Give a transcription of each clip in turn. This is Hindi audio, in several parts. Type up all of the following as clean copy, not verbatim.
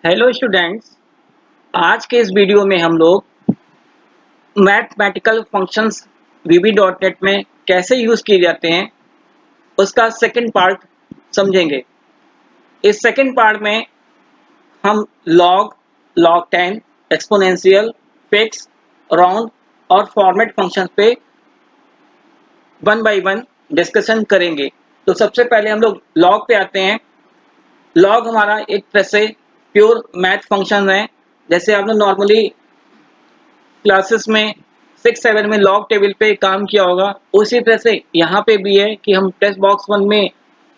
Hello students. आज के इस वीडियो में हम लोग मैथमेटिकल फंक्शंस VB.NET में कैसे यूज किए जाते हैं उसका सेकंड पार्ट समझेंगे। इस सेकंड पार्ट में हम log 10, एक्सपोनेंशियल, फिक्स, राउंड और फॉर्मेट फंक्शंस पे वन बाय वन डिस्कशन करेंगे। तो सबसे पहले हम लोग log पे आते हैं। log हमारा एक तरह से प्योर मैथ फंक्शन है। जैसे आपने नॉर्मली क्लासेस में 6-7 में लॉग टेबल पे काम किया होगा, उसी तरह से यहाँ पे भी है कि हम टेस्ट बॉक्स 1 में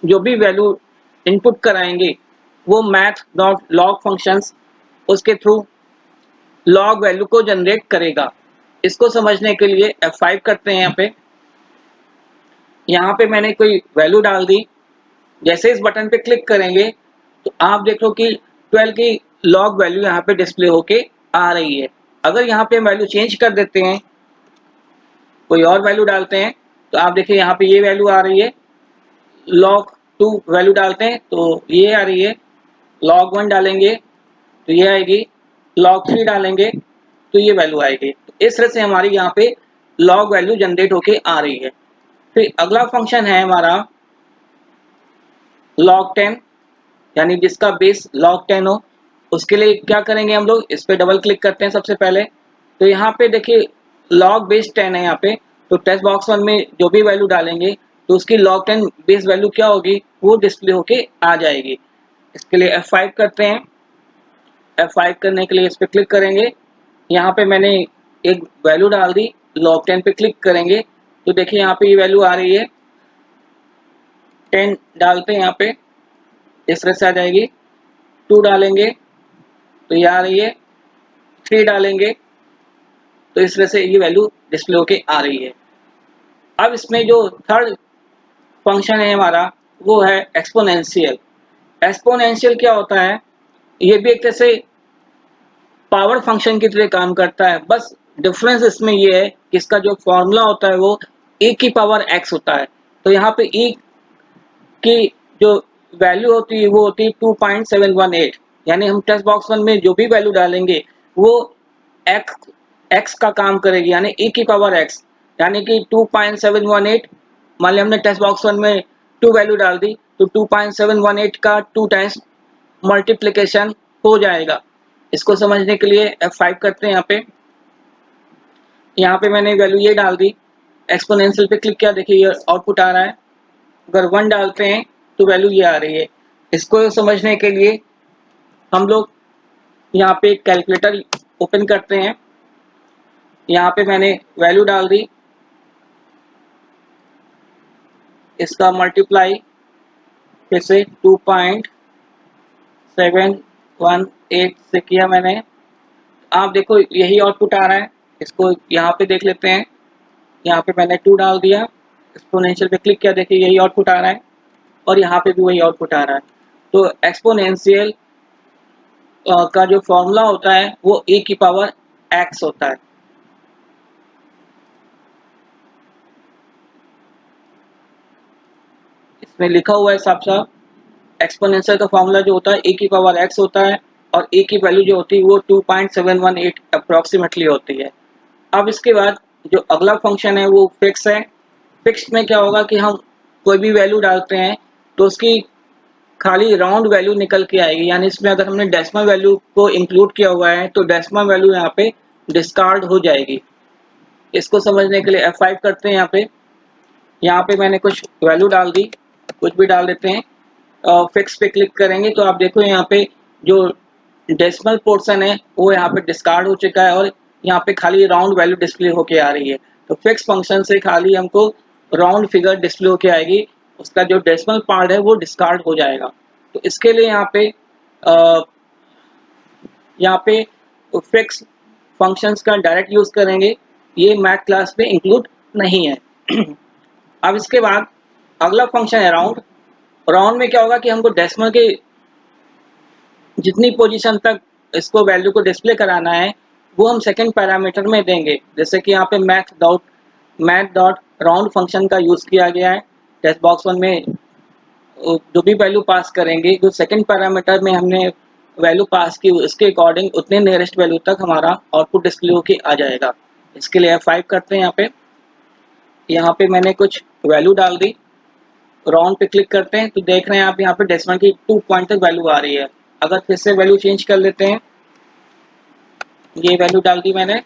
जो भी वैल्यू इनपुट कराएंगे वो मैथ डॉट लॉग फंक्शंस उसके थ्रू लॉग वैल्यू को जनरेट करेगा। इसको समझने के लिए F5 करते हैं। यहाँ पे मैंने कोई वैल्यू डाल दी। जैसे इस बटन पे क्लिक करेंगे तो आप देख लो कि 12 की लॉग वैल्यू यहाँ पे डिस्प्ले होके आ रही है। अगर यहाँ पे हम वैल्यू चेंज कर देते हैं, कोई और वैल्यू डालते हैं, तो आप देखिए यहाँ पे ये वैल्यू आ रही है। log 2 वैल्यू डालते हैं तो ये आ रही है। log 1 डालेंगे तो ये आएगी। log 3 डालेंगे तो ये वैल्यू आएगी। तो इस तरह से हमारी यहाँ पे log वैल्यू जनरेट होके आ रही है। फिर अगला फंक्शन है हमारा log 10, यानी जिसका बेस log 10 हो। उसके लिए क्या करेंगे, हम लोग इस पे डबल क्लिक करते हैं सबसे पहले। तो यहाँ पे देखिए log बेस 10 है यहाँ पे। तो टेस्ट बॉक्स 1 में जो भी वैल्यू डालेंगे तो उसकी log 10 बेस वैल्यू क्या होगी वो डिस्प्ले होके आ जाएगी। इसके लिए F5 करते हैं। F5 करने के लिए इस पे क्लिक करेंगे। यहाँ पे मैंने एक वैल्यू डाल दी, log 10 पे क्लिक करेंगे तो देखिए यहाँ पे ये वैल्यू आ रही है। 10 डालते हैं यहाँ पे, इस तरह से आ जाएगी। 2 डालेंगे तो ये आ रही है। 3 डालेंगे तो इस तरह से ये वैल्यू डिस्प्ले होके आ रही है। अब इसमें जो थर्ड फंक्शन है हमारा वो है एक्सपोनेंशियल। एक्सपोनेंशियल क्या होता है, ये भी एक तरह से पावर फंक्शन की तरह काम करता है। बस डिफरेंस इसमें ये है कि इसका जो फॉर्मूला होता है वो e की पावर x होता है। तो यहाँ पे e की जो वैल्यू होती है वो होती है 2.718। यानी हम टेस्ट बॉक्स 1 में जो भी वैल्यू डालेंगे वो x का काम करेगी, यानी e की पावर x, यानी कि 2.718। मान लिया हमने टेस्ट बॉक्स 1 में 2 वैल्यू डाल दी तो 2.718 का 2 टाइम्स मल्टीप्लिकेशन हो जाएगा। इसको समझने के लिए F5 करते हैं। यहाँ पे मैंने वैल्यू ये डाल दी। एक्सपोनेंशियल पे क्लिक किया, देखिए ये आउटपुट आ रहा है। अगर 1 डालते हैं तो वैल्यू ये आ रही है। इसको समझने के लिए हम लोग यहाँ पे कैलकुलेटर ओपन करते हैं। यहाँ पे मैंने वैल्यू डाल दी, इसका मल्टीप्लाई फिर से 2.718 से किया मैंने। आप देखो यही आउटपुट आ रहा है। इसको यहाँ पे देख लेते हैं। यहाँ पे मैंने 2 डाल दिया, एक्सपोनेंशियल पे क्लिक किया, देखिए यही आउटपुट आ रहा है और यहाँ पे भी वही आउटपुट आ रहा है। तो एक्सपोनेंशियल का जो फॉर्मूला होता है वो e की पावर x होता है। इसमें लिखा हुआ है साफ साफ, एक्सपोनेंशियल का फॉर्मूला जो होता है e की पावर x होता है और e की वैल्यू जो होती है वो 2.718 अप्रोक्सीमेटली होती है। अब इसके बाद जो अगला फंक्शन है वो फिक्स है। फिक्स में क्या होगा कि हम कोई भी वैल्यू डालते हैं तो उसकी खाली राउंड वैल्यू निकल के आएगी। यानी इसमें अगर हमने डेसिमल वैल्यू को इंक्लूड किया हुआ है तो डेसिमल वैल्यू यहाँ पे डिस्कार्ड हो जाएगी। इसको समझने के लिए F5 करते हैं। यहाँ पे मैंने कुछ वैल्यू डाल दी, कुछ भी डाल देते हैं। फिक्स पे क्लिक करेंगे तो आप देखो यहाँ पे जो डेसिमल पोर्शन है वो यहाँ पे डिस्कार्ड हो चुका है और यहाँ पे खाली राउंड वैल्यू डिस्प्ले होके आ रही है। तो फिक्स फंक्शन से खाली हमको राउंड फिगर डिस्प्ले होके आएगी, उसका जो डेसिमल पार्ट है वो डिस्कार्ड हो जाएगा। तो इसके लिए यहाँ पे फिक्स फंक्शंस का डायरेक्ट यूज करेंगे, ये मैथ क्लास में इंक्लूड नहीं है। अब इसके बाद अगला फंक्शन है राउंड। राउंड में क्या होगा कि हमको डेसिमल के जितनी पोजीशन तक इसको वैल्यू को डिस्प्ले कराना है वो हम सेकंड पैरामीटर में देंगे। जैसे कि यहाँ पे मैथ डॉट राउंड फंक्शन का यूज किया गया है। टेस्ट बॉक्स 1 में जो भी वैल्यू पास करेंगे जो सेकंड पैरामीटर में हमने वैल्यू पास की उसके अकॉर्डिंग उतने नियरेस्ट वैल्यू तक हमारा आउटपुट डिस्प्ले होके आ जाएगा। इसके लिए F5 करते हैं। यहाँ पे मैंने कुछ वैल्यू डाल दी, राउंड पे क्लिक करते हैं तो देख रहे हैं आप यहाँ पे डेसिमल की 2 पॉइंट तक वैल्यू आ रही है। अगर फिर से वैल्यू चेंज कर लेते हैं, ये वैल्यू डाल दी मैंने,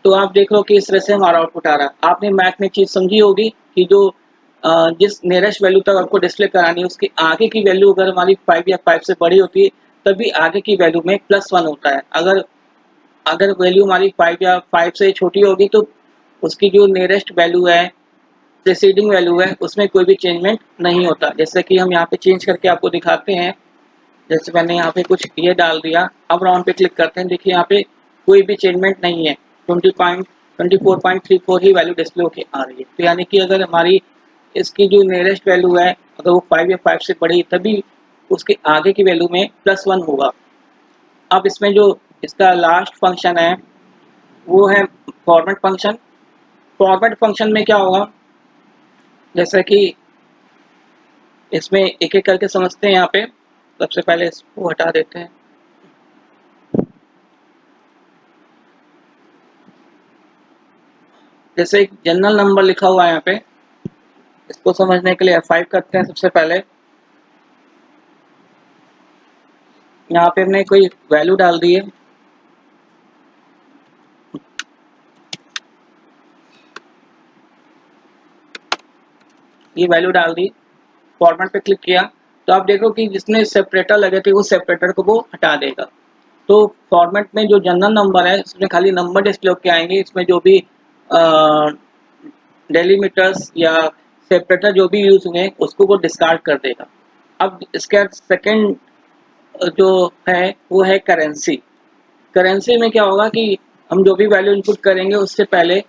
तो आप देख लो कि इस तरह से हमारा आउटपुट आ रहा है। आपने मैथ में चीज़ समझी होगी कि जो जिस नियरेस्ट वैल्यू तक आपको डिस्प्ले करानी है उसकी आगे की वैल्यू अगर हमारी 5 या 5 से बड़ी होती है तभी आगे की वैल्यू में +1 होता है। अगर अगर वैल्यू हमारी 5 या 5 से छोटी होगी तो उसकी जो नियरेस्ट वैल्यू है, प्रीसीडिंग वैल्यू है, उसमें कोई भी चेंजमेंट नहीं होता। जैसे कि हम यहाँ पे चेंज करके आपको दिखाते हैं। जैसे मैंने यहाँ पे कुछ ये डाल दिया, अब राउंड पे क्लिक करते हैं, देखिए यहाँ पे कोई भी चेंजमेंट नहीं है, 24.34 ही वैल्यू डिस्प्ले होके आ रही है। तो यानी कि अगर हमारी इसकी जो नियरेस्ट वैल्यू है अगर वो 5 या 5 से बड़ी तभी उसके आगे की वैल्यू में +1 होगा। अब इसमें जो इसका लास्ट फंक्शन है वो है फॉर्मेट फंक्शन। फॉर्मेट फंक्शन में क्या होगा, जैसे कि इसमें एक एक करके समझते हैं। यहाँ पे सबसे पहले इसको हटा देते हैं। जैसे एक जनरल नंबर लिखा हुआ है यहाँ पे, इसको समझने के लिए F5 करते हैं। सबसे पहले यहाँ पे हमने कोई वैल्यू डाल दी है, ये वैल्यू डाल दी, फॉर्मेट पे क्लिक किया तो आप देखो कि जिसने सेपरेटर लगे थे उस सेपरेटर को वो हटा देगा। तो फॉर्मेट में जो जनरल नंबर है उसमें खाली नंबर डिस्प्ले होके आएंगे, इसमें जो भी डेलीमीटर्स या सेपरेटर जो भी यूज हुए उसको वो डिस्कार्ड कर देगा। अब इसका सेकंड जो है वो है करेंसी। करेंसी में क्या होगा कि हम जो भी वैल्यू इनपुट करेंगे उससे पहले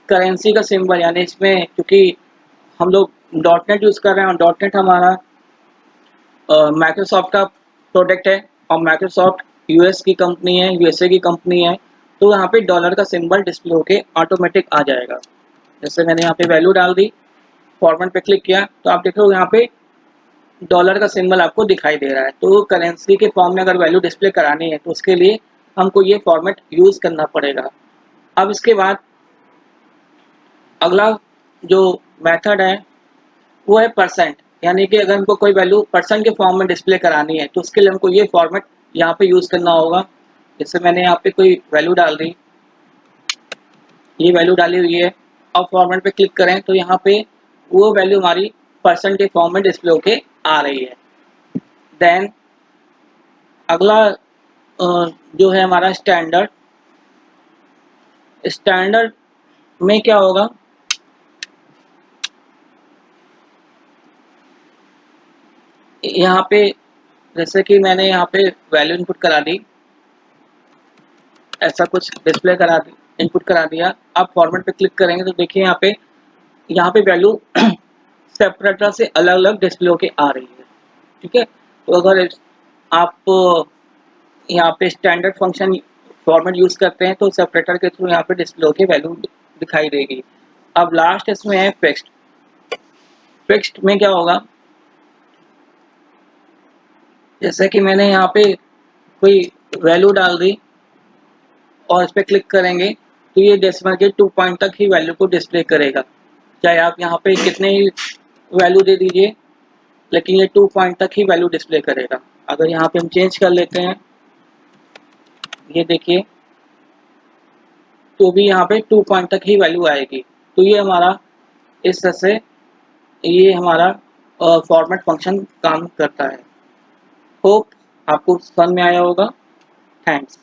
करेंसी का सिंबल, यानी इसमें क्योंकि हम लोग .NET यूज़ कर रहे हैं और .NEट हमारा माइक्रोसॉफ्ट का प्रोडक्ट है और माइक्रोसॉफ्ट यूएस की कंपनी है, यूएसए की कंपनी है, तो यहाँ पे डॉलर का सिंबल डिस्प्ले होके ऑटोमेटिक आ जाएगा। जैसे मैंने यहाँ पे वैल्यू डाल दी, फॉर्मेट पे क्लिक किया तो आप देख रहे हो यहाँ पे डॉलर का सिंबल आपको दिखाई दे रहा है। तो करेंसी के फॉर्म में अगर वैल्यू डिस्प्ले करानी है तो उसके लिए हमको ये फॉर्मेट यूज़ करना पड़ेगा। अब इसके बाद अगला जो मेथड है वो है परसेंट, यानी कि अगर हमको कोई वैल्यू परसेंट के फॉर्म में डिस्प्ले करानी है तो उसके लिए हमको ये फॉर्मेट यहाँ पे यूज़ करना होगा। जैसे मैंने यहाँ पे कोई वैल्यू डाल दी, ये वैल्यू डाली हुई है, अब फॉर्मेट पे क्लिक करें तो यहाँ पे वो वैल्यू हमारी परसेंट के फॉर्म में डिस्प्ले होके आ रही है। देन अगला जो है हमारा स्टैंडर्ड। स्टैंडर्ड में क्या होगा, यहाँ पे जैसे कि मैंने यहाँ पे वैल्यू इनपुट करा दी, ऐसा कुछ डिस्प्ले करा दी, इनपुट करा दिया। आप फॉर्मेट पे क्लिक करेंगे तो देखिए यहाँ पे वैल्यू सेपरेटर से अलग अलग डिस्प्ले होके आ रही है। ठीक है, तो अगर आप यहाँ पे स्टैंडर्ड फंक्शन फॉर्मेट यूज़ करते हैं तो सेपरेटर के थ्रू यहाँ पे डिस्प्ले होके वैल्यू दिखाई देगी। अब लास्ट इसमें है फिक्स्ड। फिक्स्ड में क्या होगा, जैसे कि मैंने यहाँ पे कोई वैल्यू डाल दी और इस पर क्लिक करेंगे तो ये डेसिमल के 2 पॉइंट तक ही वैल्यू को डिस्प्ले करेगा, चाहे आप यहाँ पे कितने ही वैल्यू दे दीजिए, लेकिन ये 2 पॉइंट तक ही वैल्यू डिस्प्ले करेगा। अगर यहाँ पे हम चेंज कर लेते हैं, ये देखिए, तो भी यहाँ पे 2 पॉइंट तक ही वैल्यू आएगी। तो ये हमारा इस तरह से ये हमारा फॉर्मेट फंक्शन काम करता है। होप आपको समझ में आया होगा। थैंक्स।